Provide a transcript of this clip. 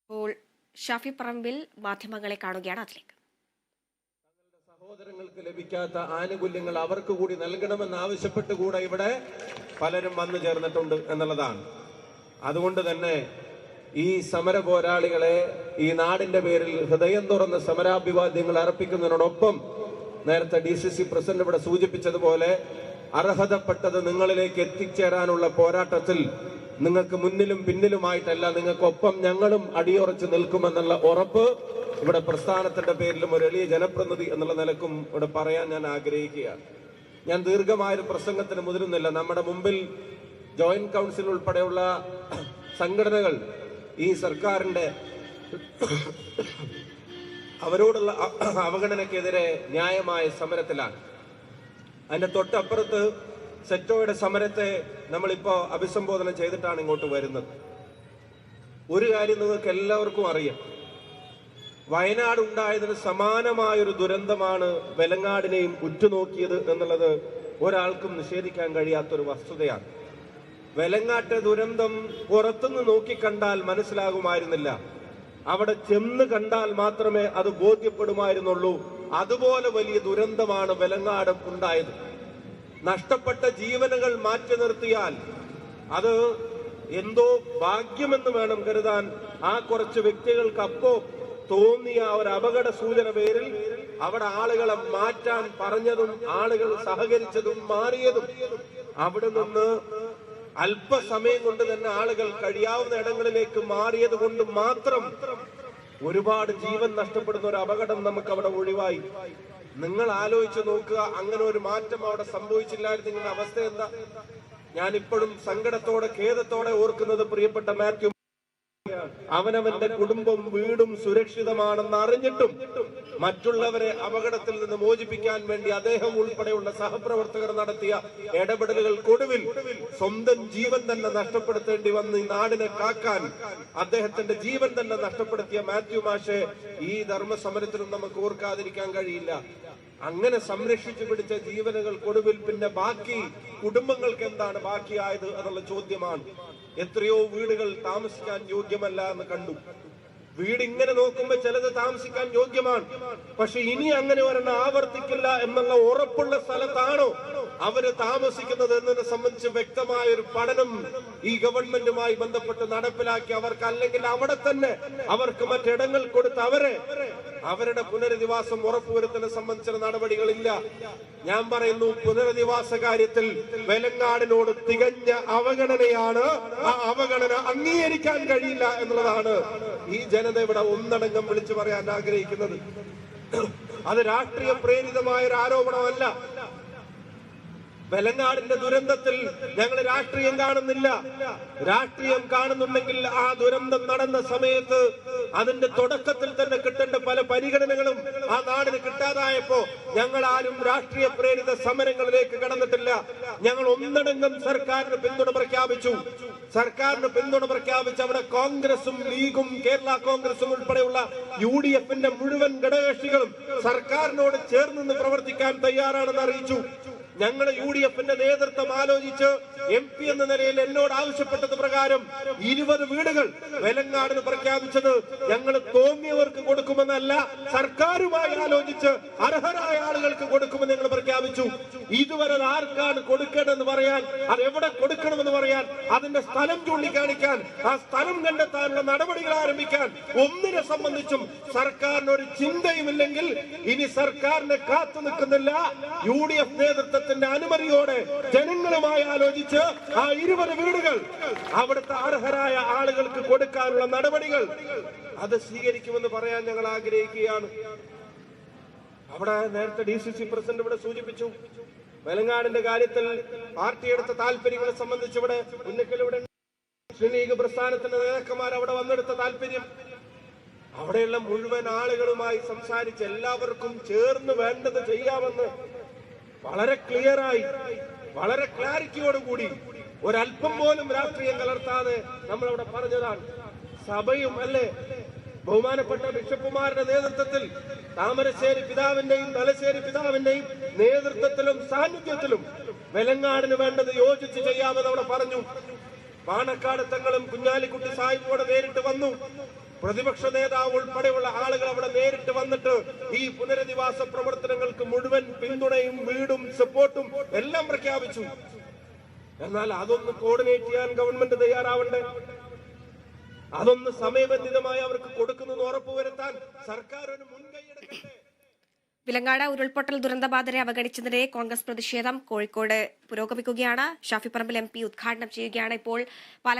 ഇപ്പോൾ ഷാഫി പറമ്പിൽ മാധ്യമങ്ങളെ കാണുകയാണ്. അതിലേക്ക് സഹോദരങ്ങൾക്ക് ലഭിക്കാത്ത ആനുകൂല്യങ്ങൾ അവർക്ക് കൂടി നൽകണമെന്ന് ആവശ്യപ്പെട്ടുകൂടെ ഇവിടെ പലരും വന്നു ചേർന്നിട്ടുണ്ട് എന്നുള്ളതാണ്. അതുകൊണ്ട് തന്നെ ഈ സമര പോരാളികളെ ഈ നാടിന്റെ പേരിൽ ഹൃദയം തുറന്ന് സമരാഭിവാദ്യങ്ങൾ അർപ്പിക്കുന്നതിനോടൊപ്പം നേരത്തെ DCC പ്രസിഡന്റ് ഇവിടെ സൂചിപ്പിച്ചതുപോലെ അർഹതപ്പെട്ടത് നിങ്ങളിലേക്ക് എത്തിച്ചേരാനുള്ള പോരാട്ടത്തിൽ നിങ്ങൾക്ക് മുന്നിലും പിന്നിലുമായിട്ടല്ല, നിങ്ങൾക്കൊപ്പം ഞങ്ങളും അടിയുറച്ച് നിൽക്കുമെന്നുള്ള ഉറപ്പ് ഇവിടെ പ്രസ്ഥാനത്തിന്റെ പേരിലും ഒരു എളിയ ജനപ്രതിനിധി എന്നുള്ള നിലക്കും ഇവിടെ പറയാൻ ഞാൻ ആഗ്രഹിക്കുകയാണ്. ഞാൻ ദീർഘമായൊരു പ്രസംഗത്തിന് മുതിരുന്നില്ല. നമ്മുടെ മുമ്പിൽ ജോയിന്റ് കൗൺസിൽ ഉൾപ്പെടെയുള്ള സംഘടനകൾ ഈ സർക്കാരിന്റെ അവരോടുള്ള അവഗണനയ്ക്കെതിരെ ന്യായമായ സമരത്തിലാണ്. അതിന്റെ തൊട്ടപ്പുറത്ത് സെറ്റോയുടെ സമരത്തെ നമ്മളിപ്പോ അഭിസംബോധന ചെയ്തിട്ടാണ് ഇങ്ങോട്ട് വരുന്നത്. ഒരു കാര്യം നിങ്ങൾക്ക് എല്ലാവർക്കും അറിയാം, വയനാട് ഉണ്ടായതിന് സമാനമായൊരു ദുരന്തമാണ് വെലങ്ങാടിനെയും ഉറ്റുനോക്കിയത് എന്നുള്ളത് ഒരാൾക്കും നിഷേധിക്കാൻ കഴിയാത്തൊരു വസ്തുതയാണ്. വെലങ്ങാട്ടെ ദുരന്തം പുറത്തുനിന്ന് നോക്കിക്കണ്ടാൽ മനസ്സിലാകുമായിരുന്നില്ല, അവിടെ ചെന്ന് കണ്ടാൽ മാത്രമേ അത് ബോധ്യപ്പെടുമായിരുന്നുള്ളൂ. അതുപോലെ വലിയ ദുരന്തമാണ് വെലങ്ങാട് ഉണ്ടായത്. നഷ്ടപ്പെട്ട ജീവനുകൾ മാറ്റി നിർത്തിയാൽ അത് എന്തോ ഭാഗ്യമെന്ന് വേണം കരുതാൻ. ആ കുറച്ച് വ്യക്തികൾക്ക് അപ്പോ തോന്നിയ ഒരു അപകട സൂചന പേരിൽ അവിടെ ആളുകളെ മാറ്റാൻ പറഞ്ഞതും ആളുകൾ സഹകരിച്ചതും മാറിയതും അവിടെ നിന്ന് അല്പസമയം കൊണ്ട് തന്നെ ആളുകൾ കഴിയാവുന്ന ഇടങ്ങളിലേക്ക് മാറിയത് കൊണ്ട് മാത്രം ഒരുപാട് ജീവൻ നഷ്ടപ്പെടുന്ന ഒരു അപകടം നമുക്ക് അവിടെ ഒഴിവായി. നിങ്ങൾ ആലോചിച്ച് നോക്കുക, അങ്ങനെ ഒരു മാറ്റം അവിടെ സംഭവിച്ചില്ലായിരുന്നെങ്കിൽ അവസ്ഥ എന്താ? ഞാനിപ്പോഴും സങ്കടത്തോടെ ഖേദത്തോടെ ഓർക്കുന്നത് പ്രിയപ്പെട്ട മാത്യു, അവനവന്റെ കുടുംബം വീടും സുരക്ഷിതമാണെന്ന് അറിഞ്ഞിട്ടും മറ്റുള്ളവരെ അപകടത്തിൽ നിന്ന് മോചിപ്പിക്കാൻ വേണ്ടി അദ്ദേഹം ഉൾപ്പെടെയുള്ള സഹപ്രവർത്തകർ നടത്തിയ ഇടപെടലുകൾക്കൊടുവിൽ സ്വന്തം ജീവൻ തന്നെ നഷ്ടപ്പെടുത്തേണ്ടി വന്ന് ഈ നാടിനെ കാക്കാൻ അദ്ദേഹത്തിന്റെ ജീവൻ തന്നെ നഷ്ടപ്പെടുത്തിയ മാത്യു മാഷെ ഈ ധർമ്മസമരത്തിലും നമുക്ക് ഓർക്കാതിരിക്കാൻ കഴിയില്ല. അങ്ങനെ സംരക്ഷിച്ചു പിടിച്ച ജീവനുകൾക്കൊടുവിൽ പിന്നെ ബാക്കി കുടുംബങ്ങൾക്ക് എന്താണ് ബാക്കിയായത് എന്നുള്ള ചോദ്യമാണ്. എത്രയോ വീടുകൾ താമസിക്കാൻ യോഗ്യമല്ല എന്ന് കണ്ടു. വീട് ഇങ്ങനെ നോക്കുമ്പോ ചിലത് താമസിക്കാൻ യോഗ്യമാണ്, പക്ഷെ ഇനി അങ്ങനെ ഒരെണ്ണം ആവർത്തിക്കില്ല എന്നുള്ള ഉറപ്പുള്ള സ്ഥലത്താണോ അവര് താമസിക്കുന്നത് എന്നതിനെ സംബന്ധിച്ച് വ്യക്തമായ ഒരു പഠനം ഈ ഗവൺമെന്റുമായി ബന്ധപ്പെട്ട് നടപ്പിലാക്കി അവർക്ക്, അല്ലെങ്കിൽ അവിടെ തന്നെ അവർക്ക് മറ്റിടങ്ങൾ കൊടുത്ത് അവരുടെ പുനരധിവാസം ഉറപ്പുവരുത്തുന്നതിനെ സംബന്ധിച്ച നടപടികളില്ല. ഞാൻ പറയുന്നു, പുനരധിവാസ കാര്യത്തിൽ വെലങ്ങാടിനോട് തികഞ്ഞ അവഗണനയാണ്. ആ അവഗണന അംഗീകരിക്കാൻ കഴിയില്ല എന്നുള്ളതാണ് ഈ ജനത ഇവിടെ ഒന്നടങ്കം വിളിച്ചു പറയാൻ ആഗ്രഹിക്കുന്നത്. അത് രാഷ്ട്രീയ പ്രേരിതമായ ഒരു ആരോപണമല്ല. വെലങ്ങാടിന്റെ ദുരന്തത്തിൽ ഞങ്ങൾ രാഷ്ട്രീയം കാണുന്നില്ല. രാഷ്ട്രീയം കാണുന്നുണ്ടെങ്കിൽ ആ ദുരന്തം നടന്ന സമയത്ത് അതിന്റെ തുടക്കത്തിൽ തന്നെ കിട്ടേണ്ട പല പരിഗണനകളും ആ നാടിന് കിട്ടാതായപ്പോ ഞങ്ങൾ ആരും രാഷ്ട്രീയ പ്രേരിത സമരങ്ങളിലേക്ക് കടന്നിട്ടില്ല. ഞങ്ങൾ ഒന്നടങ്കം സർക്കാരിന് പിന്തുണ പ്രഖ്യാപിച്ചു. സർക്കാരിന് പിന്തുണ പ്രഖ്യാപിച്ച് അവിടെ കോൺഗ്രസും ലീഗും കേരള കോൺഗ്രസും ഉൾപ്പെടെയുള്ള UDF-ന്റെ മുഴുവൻ ഘടകകക്ഷികളും സർക്കാരിനോട് ചേർന്ന് പ്രവർത്തിക്കാൻ തയ്യാറാണെന്ന് അറിയിച്ചു. ഞങ്ങൾ UDF-ന്റെ നേതൃത്വം ആലോചിച്ച് MP എന്ന നിലയിൽ എന്നോട് ആവശ്യപ്പെട്ടത് പ്രകാരം 20 വീടുകൾ വെലങ്ങാടിന് പ്രഖ്യാപിച്ചത് ഞങ്ങൾ തോന്നിയവർക്ക് കൊടുക്കുമെന്നല്ല, സർക്കാരുമായി ആലോചിച്ച് അർഹരായ ആളുകൾക്ക് കൊടുക്കുമെന്ന് ഞങ്ങൾ പ്രഖ്യാപിച്ചു. ഇതുവരെ ആർക്കാണ് കൊടുക്കേണ്ടതെന്ന് പറയാൻ, അത് എവിടെ കൊടുക്കണമെന്ന് പറയാൻ, അതിന്റെ സ്ഥലം ചൂണ്ടിക്കാണിക്കാൻ, ആ സ്ഥലം കണ്ടെത്താനുള്ള നടപടികൾ ആരംഭിക്കാൻ ഒന്നിനെ സംബന്ധിച്ചും സർക്കാരിന് ഒരു ചിന്തയുമില്ലെങ്കിൽ ഇനി സർക്കാരിനെ കാത്തു നിൽക്കുന്നില്ല. UDF നേതൃത്വത്തിന്റെ അനുമതിയോടെ ജനങ്ങളുമായി ആലോചിച്ച് ആ 20 വീടുകൾ അവിടുത്തെ അർഹരായ ആളുകൾക്ക് കൊടുക്കാനുള്ള നടപടികൾ അത് സ്വീകരിക്കുമെന്ന് പറയാൻ ഞങ്ങൾ ആഗ്രഹിക്കുകയാണ്. അവിടെ നേരത്തെ DCC പ്രസിഡന്റ് ഇവിടെ സൂചിപ്പിച്ചു, വെലങ്ങാടിന്റെ കാര്യത്തിൽ പാർട്ടി എടുത്ത താല്പര്യങ്ങളെ സംബന്ധിച്ച് ഇവിടെ ഉന്നക്കലിവിടെ ലീഗ് പ്രസ്ഥാനത്തിന്റെ നേതാക്കന്മാർ അവിടെ വന്നെടുത്ത താല്പര്യം, അവിടെയുള്ള മുഴുവൻ ആളുകളുമായി സംസാരിച്ച് എല്ലാവർക്കും ചേർന്ന് വേണ്ടത് ചെയ്യാമെന്ന് വളരെ ക്ലിയറായി, വളരെ ക്ലാരിറ്റിയോടുകൂടി, ഒരല്പം പോലും രാഷ്ട്രീയം കലർത്താതെ നമ്മളവിടെ പറഞ്ഞതാണ്. സഭയും അല്ലേ, ബഹുമാനപ്പെട്ട ബിഷപ്പുമാരുടെ നേതൃത്വത്തിൽ താമരശ്ശേരി പിതാവിന്റെയും തലശ്ശേരി പിതാവിന്റെയും നേതൃത്വത്തിലും സാന്നിധ്യത്തിലും വെലങ്ങാടിന് വേണ്ടത് യോജിച്ച് ചെയ്യാമെന്ന് അവിടെ പറഞ്ഞു. പാണക്കാട് തങ്ങളും കുഞ്ഞാലിക്കുട്ടി സാഹിബോടെ നേരിട്ട് വന്നു. പ്രതിപക്ഷ നേതാവ് ഉൾപ്പെടെയുള്ള ആളുകൾ അവിടെ നേരിട്ട് വന്നിട്ട് ഈ പുനരധിവാസ പ്രവർത്തനങ്ങൾക്ക് മുഴുവൻ പിന്തുണയും വീടും സപ്പോർട്ടും എല്ലാം പ്രഖ്യാപിച്ചു. എന്നാൽ അതൊന്ന് കോർഡിനേറ്റ് ചെയ്യാൻ ഗവൺമെന്റ് തയ്യാറാവണ്ടേ? അതൊന്ന് സമയബന്ധിതമായി അവർക്ക് കൊടുക്കുന്നത് ഉറപ്പുവരുത്താൻ സർക്കാർ ഒരു മുൻകൈ എടുക്കട്ടെ. വിലങ്ങാട് ഉരുൾപൊട്ടൽ ദുരന്തബാധിതരെ അവഗണിച്ചതിനെ കോൺഗ്രസ് പ്രതിഷേധം കോഴിക്കോട് പുരോഗമിക്കുകയാണ്. ഷാഫി പറമ്പിൽ MP ഉദ്ഘാടനം ചെയ്യുകയാണ്. ഇപ്പോൾ